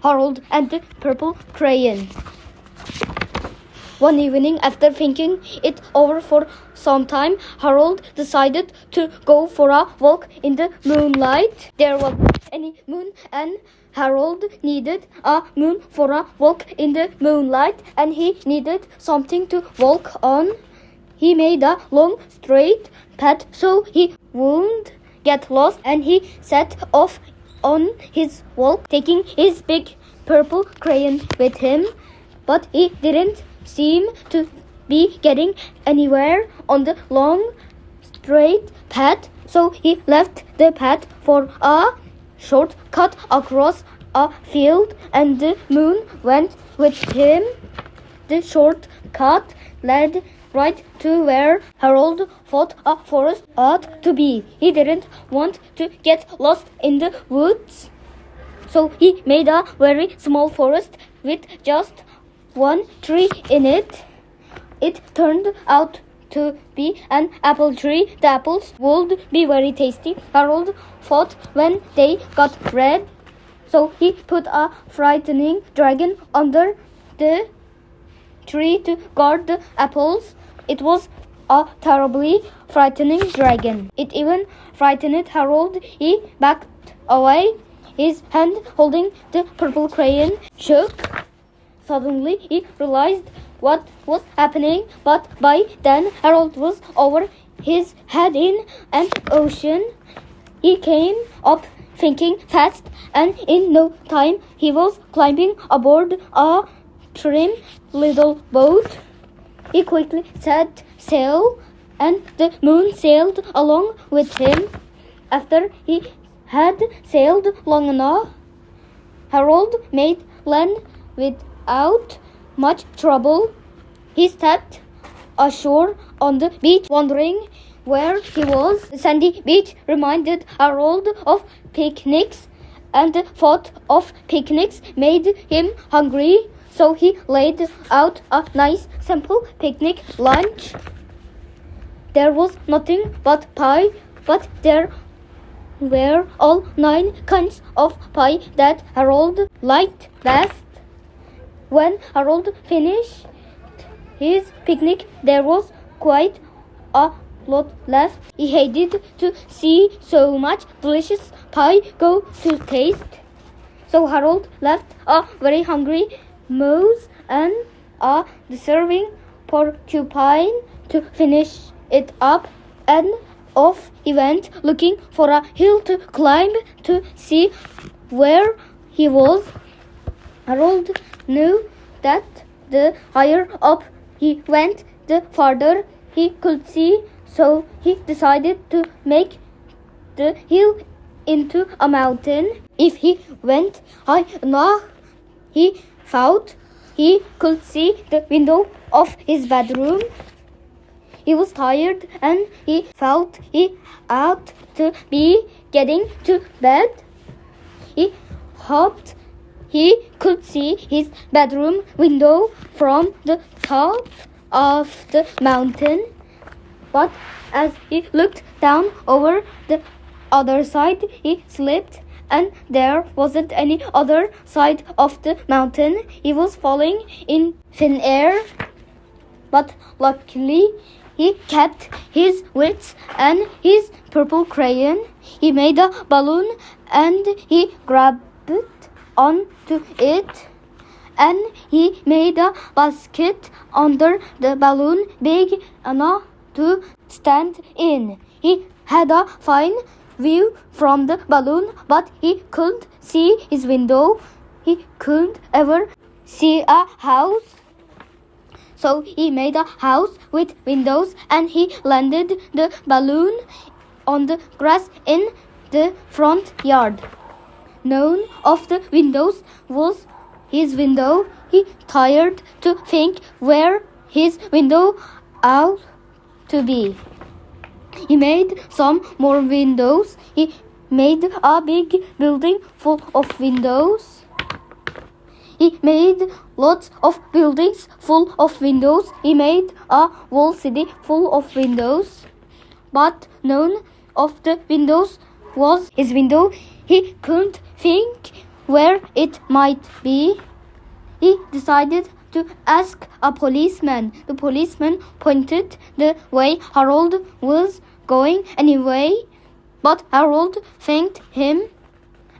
Harold and the Purple Crayon. One evening, after thinking it over for some time, Harold decided to go for a walk in the moonlight. There wasn't any moon, and Harold needed a moon for a walk in the moonlight, and he needed something to walk on. He made a long, straight path so he wouldn't get lost, and he set off on his walk, taking his big purple crayon with him. But he didn't seem to be getting anywhere on the long, straight path, so he left the path for a shortcut across a field, and the moon went with him. The shortcut led right to where Harold thought a forest ought to be. He didn't want to get lost in the woods, so he made a very small forest with just one tree in it. It turned out to be an apple tree. The apples would be very tasty, Harold thought when they got red. So he put a frightening dragon under the tree to guard the apples. It was a terribly frightening dragon. It even frightened Harold. He backed away. His hand holding the purple crayon shook. Suddenly he realized what was happening, but by then Harold was over his head in an ocean. He came up thinking fast, and in no time he was climbing aboard a trim little boat. He quickly set sail, and the moon sailed along with him. After he had sailed long enough, Harold made land without much trouble. He stepped ashore on the beach, wondering where he was. The sandy beach reminded Harold of picnics, and the thought of picnics made him hungry. So he laid out a nice, simple picnic lunch. There was nothing but pie, but there were all 9 kinds of pie that Harold liked best. When Harold finished his picnic, there was quite a lot left. He hated to see so much delicious pie go to taste. So Harold left a very hungry mouse and a deserving porcupine to finish it up, and off he went, looking for a hill to climb to see where he was. Harold knew that the higher up he went, the farther he could see, so he decided to make the hill into a mountain. If he went high enough, he thought he could see the window of his bedroom. He was tired, and he felt he ought to be getting to bed. He hoped he could see his bedroom window from the top of the mountain. But as he looked down over the other side, he slipped, and there wasn't any other side of the mountain. He was falling in thin air. But luckily, he kept his wits and his purple crayon. He made a balloon, and he grabbed onto it, and he made a basket under the balloon big enough to stand in. He had a fine view from the balloon, but he couldn't see his window. He couldn't ever see a house. So he made a house with windows, and he landed the balloon on the grass in the front yard. None of the windows was his window. He tried to think where his window ought to be. He made some more windows. He made a big building full of windows. He made lots of buildings full of windows. He made a whole city full of windows. But none of the windows was his window. He couldn't think where it might be. He decided to ask a policeman. The policeman pointed the way Harold was going anyway, but Harold thanked him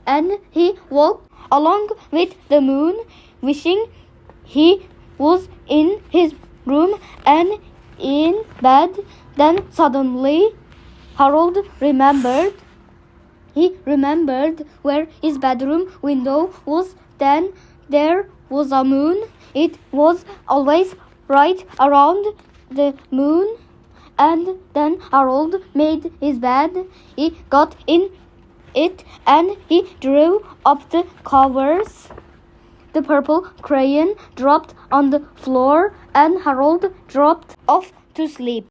and he walked along with the moon, wishing he was in his room and in bed. Then suddenly Harold remembered. He remembered where his bedroom window was. Then there was a moon. It was always right around the moon. And then Harold made his bed. He got in it and he drew up the covers. The purple crayon dropped on the floor and Harold dropped off to sleep.